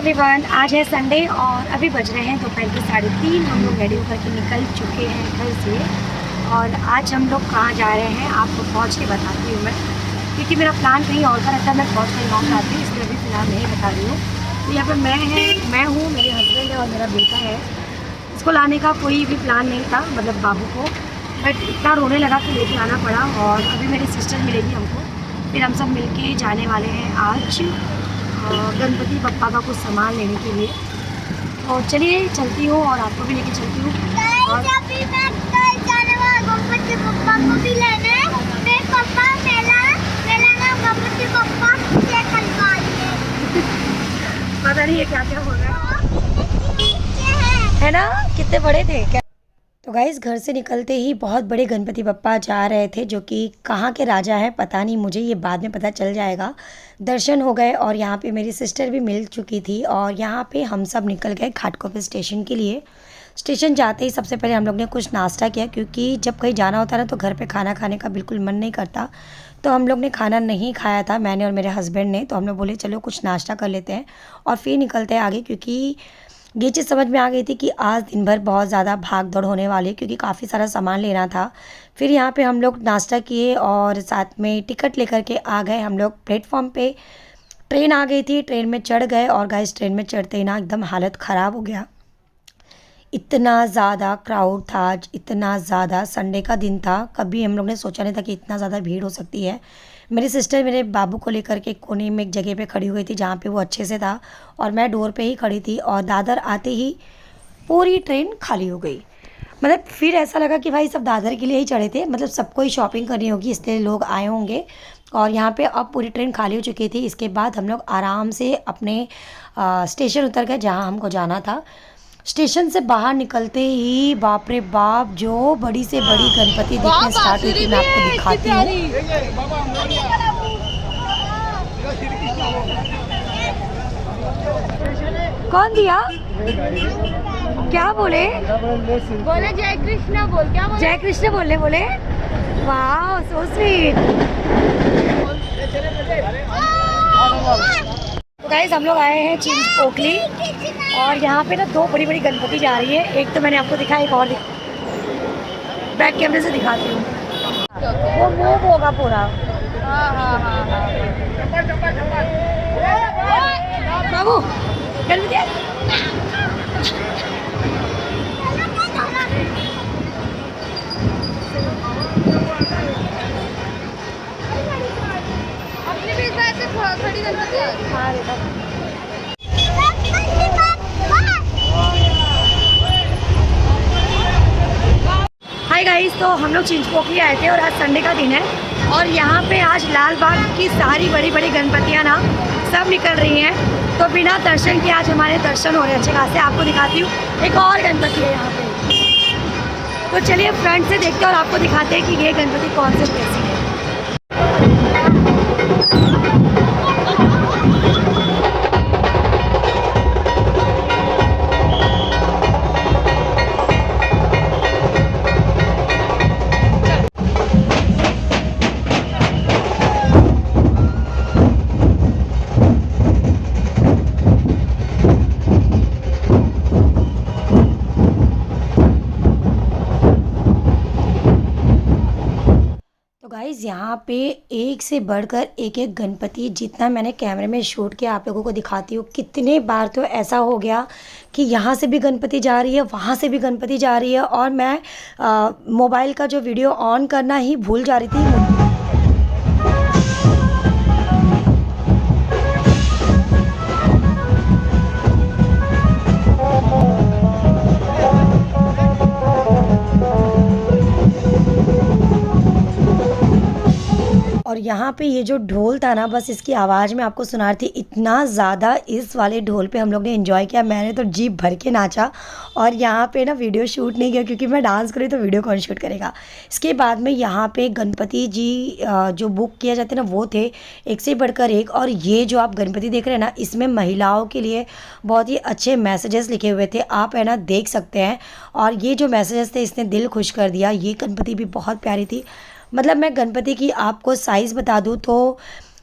Everyone, आज है Sunday और अभी बज रहे हैं दोपहर के 3:30। हम लोग रेडी होकर के निकल चुके हैं घर से और आज हम लोग कहाँ जा रहे हैं आपको पहुँच के बताती हूँ मैं, क्योंकि मेरा प्लान कहीं और का रहता है। मैं पहुँच कर गाँव जाती हूँ, इसलिए अभी फ़िलहाल नहीं बता रही हूँ। तो यहाँ पर मैं हूँ, मेरे हस्बैंड है और मेरा बेटा है। इसको लाने का कोई भी प्लान नहीं था, मतलब बाबू को, बट इतना रोने लगा कि लेके आना पड़ा। और अभी मेरी सिस्टर मिलेगी हमको, फिर हम सब मिलके जाने वाले हैं आज गणपति बप्पा का कुछ सामान लेने के लिए। और चलिए चलती हूँ और आपको भी लेके चलती हूँ। और गणपति बप्पा को भी लेना है। मेरे पापा गणपति बप्पा से खरीदवाइए। पता नहीं है क्या क्या हो रहा है ना, कितने बड़े थे क्या। तो गाइस, घर से निकलते ही बहुत बड़े गणपति बप्पा जा रहे थे, जो कि कहाँ के राजा हैं पता नहीं, मुझे ये बाद में पता चल जाएगा। दर्शन हो गए और यहाँ पे मेरी सिस्टर भी मिल चुकी थी और यहाँ पे हम सब निकल गए घाटकोपर स्टेशन के लिए। स्टेशन जाते ही सबसे पहले हम लोग ने कुछ नाश्ता किया, क्योंकि जब कहीं जाना होता है ना तो घर पे खाना खाने का बिल्कुल मन नहीं करता। तो हम लोग ने खाना नहीं खाया था, मैंने और मेरे हस्बैंड ने। तो हम लोग बोले चलो कुछ नाश्ता कर लेते हैं और फिर निकलते हैं आगे, क्योंकि ये चीज़ समझ में आ गई थी कि आज दिन भर बहुत ज़्यादा भाग दौड़ होने वाली है, क्योंकि काफ़ी सारा सामान लेना था। फिर यहाँ पे हम लोग नाश्ता किए और साथ में टिकट लेकर के आ गए हम लोग प्लेटफॉर्म पे। ट्रेन आ गई थी, ट्रेन में चढ़ गए और गाइस ट्रेन में चढ़ते ही ना एकदम हालत ख़राब हो गया। इतना ज़्यादा क्राउड था, इतना ज़्यादा, संडे का दिन था, कभी हम लोग ने सोचा नहीं था कि इतना ज़्यादा भीड़ हो सकती है। मेरी सिस्टर मेरे बाबू को लेकर के कोने में एक जगह पे खड़ी हुई थी जहाँ पे वो अच्छे से था, और मैं डोर पे ही खड़ी थी। और दादर आते ही पूरी ट्रेन खाली हो गई। मतलब फिर ऐसा लगा कि भाई सब दादर के लिए ही चढ़े थे, मतलब सबको ही शॉपिंग करनी होगी इसलिए लोग आए होंगे। और यहाँ पे अब पूरी ट्रेन खाली हो चुकी थी। इसके बाद हम लोग आराम से अपने स्टेशन उतर गए जहाँ हमको जाना था। स्टेशन से बाहर निकलते ही बाप रे बाप, जो बड़ी से बड़ी गणपति दिखने स्टार्ट हुई थी, मैं आपको दिखाती हूँ। कौन दिया, क्या बोले जय कृष्णा बोल, क्या बोले? जय कृष्ण बोले। वाह, सो स्वीट। तो गाइस, हम लोग आए हैं चिंचपोकली और यहाँ पे ना दो बड़ी बड़ी गणपति जा रही है। एक तो मैंने आपको दिखाया, एक और बैक कैमरे से दिखाती हूँ। वो मूव होगा पूरा। बाबू गणपति खड़ी गणपति हाय गाइस, तो हम लोग चिंचपोकली आए थे और आज संडे का दिन है और यहाँ पे आज लाल बाग की सारी बड़ी बड़ी गणपतियाँ ना सब निकल रही हैं। तो बिना दर्शन के आज हमारे दर्शन हो रहे हैं अच्छे खासे। आपको दिखाती हूँ, एक और गणपति है यहाँ पे। तो चलिए फ्रंट से देखते हैं और आपको दिखाते हैं कि ये गणपति कौन से कैसी है। गाइस, यहाँ पे एक से बढ़कर एक गणपति, जितना मैंने कैमरे में शूट किया आप लोगों को दिखाती हूँ। कितने बार तो ऐसा हो गया कि यहाँ से भी गणपति जा रही है, वहाँ से भी गणपति जा रही है, और मैं मोबाइल का जो वीडियो ऑन करना ही भूल जा रही थी। और यहाँ पे ये जो ढोल था ना, बस इसकी आवाज़ में आपको सुना रही थी। इतना ज़्यादा इस वाले ढोल पे हम लोग ने एंजॉय किया, मैंने तो जी भर के नाचा। और यहाँ पे ना वीडियो शूट नहीं किया, क्योंकि मैं डांस करी तो वीडियो कौन शूट करेगा। इसके बाद में यहाँ पे गणपति जी जो बुक किया जाते हैं ना, वो थे एक से बढ़कर एक। और ये जो आप गणपति देख रहे हैं ना, इसमें महिलाओं के लिए बहुत ही अच्छे मैसेजेस लिखे हुए थे, आप है ना देख सकते हैं। और ये जो मैसेजेस थे, इसने दिल खुश कर दिया। ये गणपति भी बहुत प्यारी थी। मतलब मैं गणपति की आपको साइज़ बता दूँ तो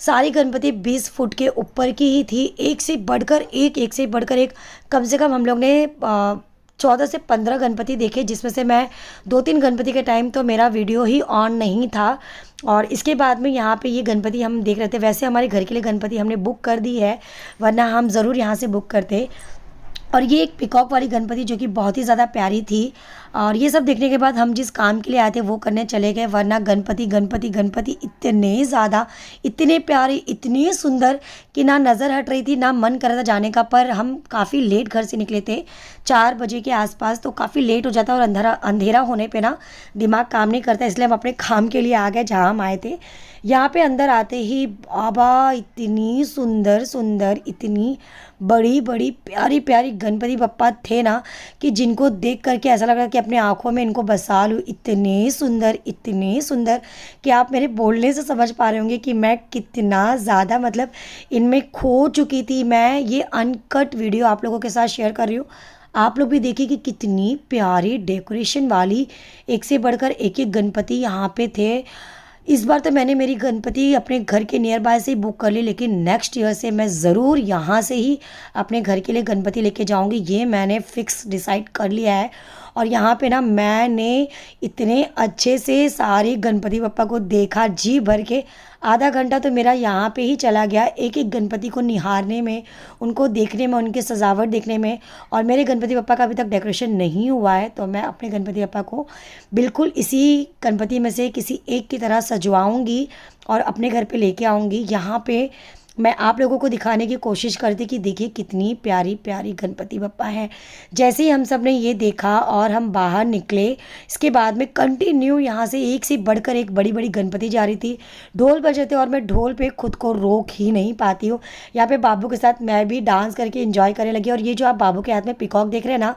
सारी गणपति 20 फुट के ऊपर की ही थी, एक से बढ़कर एक से बढ़कर एक। कम से कम हम लोग ने 14 से 15 गणपति देखे, जिसमें से मैं 2-3 गणपति के टाइम तो मेरा वीडियो ही ऑन नहीं था। और इसके बाद में यहाँ पे ये गणपति हम देख रहे थे। वैसे हमारे घर के लिए गणपति हमने बुक कर दी है, वरना हम ज़रूर यहाँ से बुक करते। और ये एक पिकॉक वाली गणपति जो कि बहुत ही ज़्यादा प्यारी थी। और ये सब देखने के बाद हम जिस काम के लिए आए थे वो करने चले गए, वरना गणपति गणपति गणपति इतने ज़्यादा, इतने प्यारे, इतने सुंदर कि ना नज़र हट रही थी, ना मन कर रहा था जाने का। पर हम काफ़ी लेट घर से निकले थे, 4 बजे के आसपास, तो काफ़ी लेट हो जाता और अंधेरा होने पे ना दिमाग काम नहीं करता, इसलिए हम अपने काम के लिए आ गए जहाँ हम आए थे। यहाँ पे अंदर आते ही बाबा इतनी सुंदर सुंदर, इतनी बड़ी बड़ी प्यारी प्यारी गणपति बप्पा थे ना, कि जिनको देख करके ऐसा लग रहा कि अपने आँखों में इनको बसा लूँ। इतने सुंदर कि आप मेरे बोलने से समझ पा रहे होंगे कि मैं कितना ज़्यादा मतलब इनमें खो चुकी थी। मैं ये अनकट वीडियो आप लोगों के साथ शेयर कर रही हूँ, आप लोग भी देखिए कि कितनी प्यारी डेकोरेशन वाली एक से बढ़कर एक गणपति यहाँ पे थे। इस बार तो मैंने मेरी गणपति अपने घर के नियर बाय से ही बुक कर ली, लेकिन नेक्स्ट ईयर से मैं ज़रूर यहाँ से ही अपने घर के लिए गणपति लेके जाऊँगी, ये मैंने फ़िक्स डिसाइड कर लिया है। और यहाँ पे ना मैंने इतने अच्छे से सारे गणपति बप्पा को देखा जी भर के। आधा घंटा तो मेरा यहाँ पे ही चला गया एक एक गणपति को निहारने में, उनको देखने में, उनकी सजावट देखने में। और मेरे गणपति बप्पा का अभी तक डेकोरेशन नहीं हुआ है, तो मैं अपने गणपति बप्पा को बिल्कुल इसी गणपति में से किसी एक की तरह सजवाऊंगी और अपने घर पे लेके आऊँगी। यहाँ पे मैं आप लोगों को दिखाने की कोशिश करती कि देखिए कितनी प्यारी प्यारी गणपति बप्पा हैं। जैसे ही हम सब ने ये देखा और हम बाहर निकले, इसके बाद में कंटिन्यू यहाँ से एक से बढ़कर एक बड़ी बड़ी गणपति जा रही थी, ढोल बजे थे और मैं ढोल पे खुद को रोक ही नहीं पाती हूँ। यहाँ पे बाबू के साथ मैं भी डांस करके एंजॉय करने लगी। और ये जो आप बाबू के हाथ में पिकॉक देख रहे हैं ना,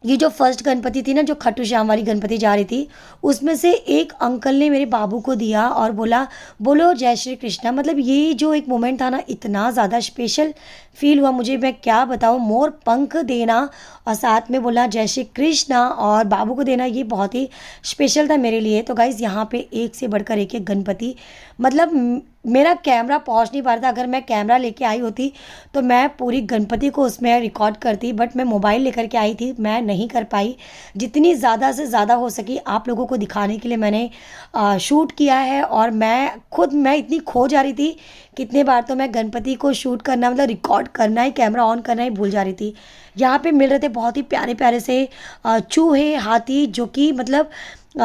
ये जो फर्स्ट गणपति थी ना, जो खट्टू श्याम वाली गणपति जा रही थी, उसमें से एक अंकल ने मेरे बाबू को दिया और बोला बोलो जय श्री कृष्णा। मतलब ये जो एक मोमेंट था ना, इतना ज़्यादा स्पेशल फील हुआ मुझे, मैं क्या बताऊँ। मोर पंख देना और साथ में बोला जय श्री कृष्णा और बाबू को देना, ये बहुत ही स्पेशल था मेरे लिए। तो गाइज़ यहाँ पे एक से बढ़कर एक गणपति, मतलब मेरा कैमरा पहुंच नहीं पा रहा था। अगर मैं कैमरा लेके आई होती तो मैं पूरी गणपति को उसमें रिकॉर्ड करती, बट मैं मोबाइल लेकर के आई थी, मैं नहीं कर पाई। जितनी ज़्यादा से ज़्यादा हो सकी आप लोगों को दिखाने के लिए मैंने शूट किया है। और मैं इतनी खो जा रही थी, कितने बार तो मैं गणपति को शूट करना, मतलब रिकॉर्ड करना ही, कैमरा ऑन करना ही भूल जा रही थी। यहाँ पे मिल रहे थे बहुत ही प्यारे प्यारे से चूहे, हाथी, जो कि मतलब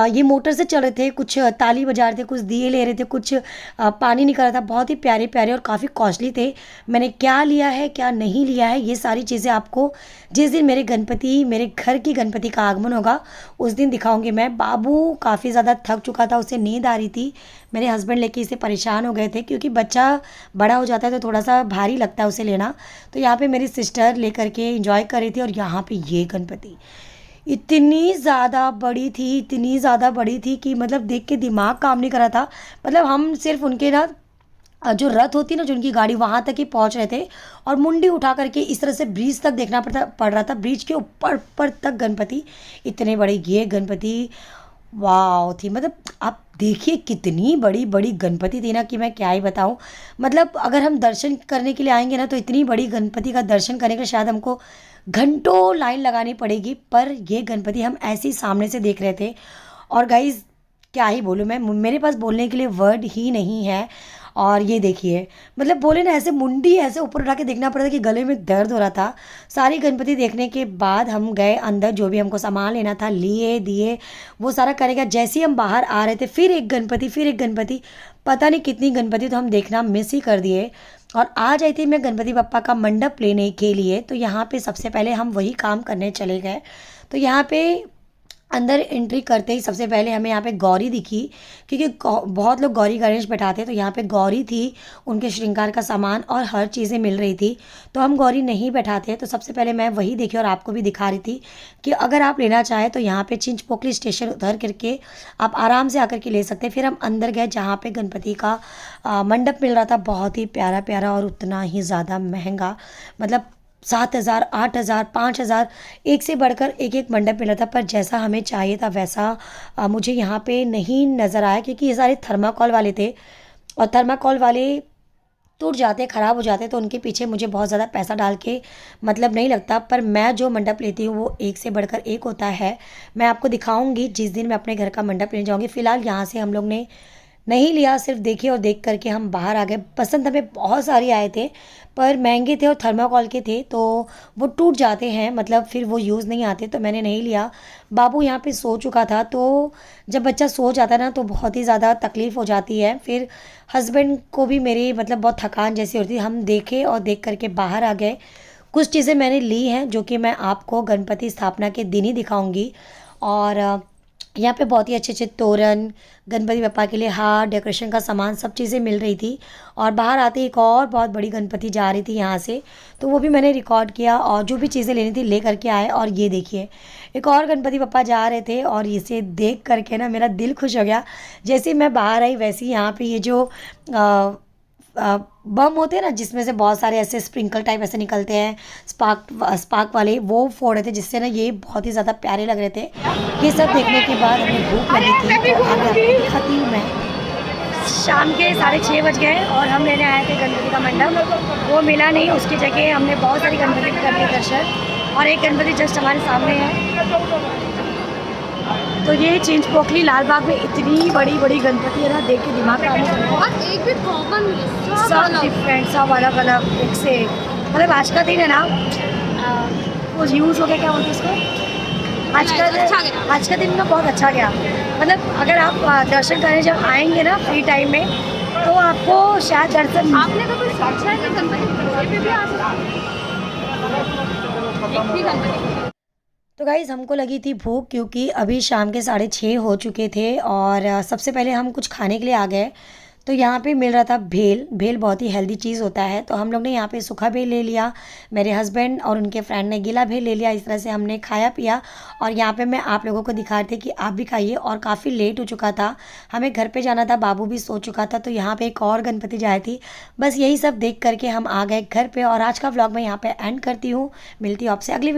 ये मोटर से चल रहे थे, कुछ ताली बजा रहे थे, कुछ दिए ले रहे थे, कुछ पानी निकल रहा था। बहुत ही प्यारे प्यारे और काफ़ी कॉस्टली थे। मैंने क्या लिया है क्या नहीं लिया है, ये सारी चीज़ें आपको जिस दिन मेरे घर की गणपति का आगमन होगा उस दिन दिखाऊंगी मैं। बाबू काफ़ी ज़्यादा थक चुका था, उसे नींद आ रही थी। मेरे हस्बैंड लेके इसे परेशान हो गए थे, क्योंकि बच्चा बड़ा हो जाता है तो थोड़ा सा भारी लगता है उसे लेना। तो यहाँ पर मेरी सिस्टर लेकर के इंजॉय कर रही थी। और यहाँ पर ये गणपति इतनी ज़्यादा बड़ी थी, इतनी ज़्यादा बड़ी थी कि मतलब देख के दिमाग काम नहीं कर रहा था। मतलब हम सिर्फ उनके ना जो रथ होती ना, जो उनकी गाड़ी, वहाँ तक ही पहुँच रहे थे। और मुंडी उठा करके इस तरह से ब्रिज तक देखना पड़ रहा था। ब्रिज के ऊपर तक गणपति, इतने बड़े ये गणपति वाव थी। मतलब आप देखिए कितनी बड़ी बड़ी गणपति थी ना, कि मैं क्या ही बताऊँ। मतलब अगर हम दर्शन करने के लिए आएंगे ना, तो इतनी बड़ी गणपति का दर्शन करने के लिए शायद हमको घंटों लाइन लगानी पड़ेगी। पर ये गणपति हम ऐसे ही सामने से देख रहे थे। और गाइज़ क्या ही बोलूँ मैं, मेरे पास बोलने के लिए वर्ड ही नहीं है। और ये देखिए, मतलब बोले ना, ऐसे मुंडी ऐसे ऊपर उठा के देखना पड़ा था कि गले में दर्द हो रहा था। सारी गणपति देखने के बाद हम गए अंदर, जो भी हमको सामान लेना था लिए दिए, वो सारा करेगा। जैसे ही हम बाहर आ रहे थे, फिर एक गणपति, पता नहीं कितनी गणपति तो हम देखना मिस ही कर दिए। और आज आई थी मैं गणपति बप्पा का मंडप लेने के लिए। तो यहाँ पे सबसे पहले हम वही काम करने चले गए। तो यहाँ पे अंदर एंट्री करते ही सबसे पहले हमें यहाँ पे गौरी दिखी, क्योंकि बहुत लोग गौरी गणेश बैठाते हैं। तो यहाँ पे गौरी थी, उनके श्रृंगार का सामान और हर चीज़ें मिल रही थी। तो हम गौरी नहीं बैठाते, तो सबसे पहले मैं वही देखी और आपको भी दिखा रही थी कि अगर आप लेना चाहें तो यहाँ पे चिंचपोकली स्टेशन उतर करके आप आराम से आकर के ले सकते हैं। फिर हम अंदर गए जहाँ पर गणपति का मंडप मिल रहा था, बहुत ही प्यारा प्यारा और उतना ही ज़्यादा महंगा। मतलब 7,000, 8,000, 5,000, एक से बढ़कर एक मंडप मिला था। पर जैसा हमें चाहिए था वैसा मुझे यहाँ पे नहीं नज़र आया, क्योंकि ये सारे थर्माकोल वाले थे। और थर्माकोल वाले टूट जाते, ख़राब हो जाते, तो उनके पीछे मुझे बहुत ज़्यादा पैसा डाल के मतलब नहीं लगता। पर मैं जो मंडप लेती हूँ वो एक से बढ़कर एक होता है। मैं आपको दिखाऊंगी जिस दिन मैं अपने घर का मंडप लेने जाऊँगी। फ़िलहाल यहाँ से हम लोग ने नहीं लिया, सिर्फ देखे और देख करके हम बाहर आ गए। पसंद हमें बहुत सारे आए थे पर महंगे थे और थर्माकोल के थे, तो वो टूट जाते हैं, मतलब फिर वो यूज़ नहीं आते, तो मैंने नहीं लिया। बाबू यहाँ पे सो चुका था, तो जब बच्चा सो जाता है ना तो बहुत ही ज़्यादा तकलीफ़ हो जाती है। फिर हस्बैंड को भी मेरी मतलब बहुत थकान जैसी होती है। हम देखे और देख करके बाहर आ गए। कुछ चीज़ें मैंने ली हैं जो कि मैं आपको गणपति स्थापना के दिन ही दिखाऊंगी। और यहाँ पे बहुत ही अच्छे अच्छे तोरण, गणपति बप्पा के लिए हार, डेकोरेशन का सामान, सब चीज़ें मिल रही थी। और बाहर आते ही एक और बहुत बड़ी गणपति जा रही थी यहाँ से, तो वो भी मैंने रिकॉर्ड किया और जो भी चीज़ें लेनी थी ले करके आए। और ये देखिए एक और गणपति बप्पा जा रहे थे और इसे देख करके ना मेरा दिल खुश हो गया। जैसे ही मैं बाहर आई वैसे ही यहाँ पे ये जो बम होते हैं ना, जिसमें से बहुत सारे ऐसे स्प्रिंकल टाइप ऐसे निकलते हैं, स्पार्क वाले, वो फोड़ रहे थे, जिससे ना ये बहुत ही ज़्यादा प्यारे लग रहे थे। ये सब देखने के बाद हमें भूख लगी थी, तो आगे आपको दिखाती हूँ मैं। शाम के 6:30 बज गए और हम लेने आए थे गणपति का मंडप। वो मिला नहीं, उसकी जगह हमने बहुत सारी गणपति के कर लिए दर्शन। और एक गणपति जस्ट हमारे सामने है। तो ये चेंज पोखली लाल बाग में इतनी बड़ी बड़ी गणपति है ना, देख के दिमाग खराब हो गया। और एक भी कॉमन सब डिफरेंट, सब अलग अलग, एक से एक। मतलब आज का दिन है ना, वो यूज़ हो गया, क्या बोलते हैं उसको, आज का दिन ना बहुत अच्छा गया। मतलब अगर आप दर्शन करने जब आएंगे ना फ्री टाइम में, तो आपको शायद दर्शन। आपने कभी सोचा है कि गणपति पे भी आ सकते? तो गाइज़ हमको लगी थी भूख, क्योंकि अभी शाम के 6:30 हो चुके थे। और सबसे पहले हम कुछ खाने के लिए आ गए। तो यहाँ पे मिल रहा था भेल। भेल बहुत ही हेल्दी चीज़ होता है, तो हम लोग ने यहाँ पे सूखा भेल ले लिया। मेरे हस्बैंड और उनके फ्रेंड ने गीला भेल ले लिया। इस तरह से हमने खाया पिया। और यहाँ पे मैं आप लोगों को दिखा रही थी कि आप भी खाइए। और काफ़ी लेट हो चुका था, हमें घर पे जाना था, बाबू भी सो चुका था। तो यहाँ पे एक और गणपति जाए थी। बस यही सब देख करके हम आ गए घर पे। और आज का व्लॉग मैं यहाँ पे एंड करती हूँ। मिलती हूँ आपसे अगली